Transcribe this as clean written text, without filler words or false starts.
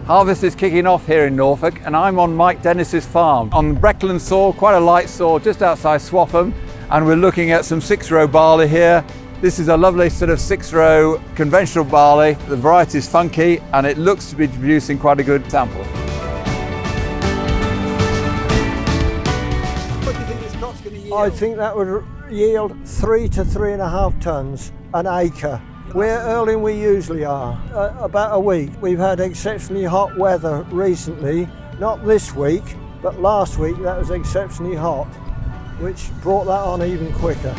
Harvest is kicking off here in Norfolk and I'm on Mike Dennis's farm on Breckland soil, quite a light soil just outside Swaffham, and we're looking at some 6-row barley here. This is a lovely sort of 6-row conventional barley. The variety is funky and it looks to be producing quite a good sample. What do you think this crop's going to yield? I think that would yield 3 to 3.5 tonnes an acre. We're earlier than we usually are, about a week. We've had exceptionally hot weather recently, not this week, but last week that was exceptionally hot, which brought that on even quicker.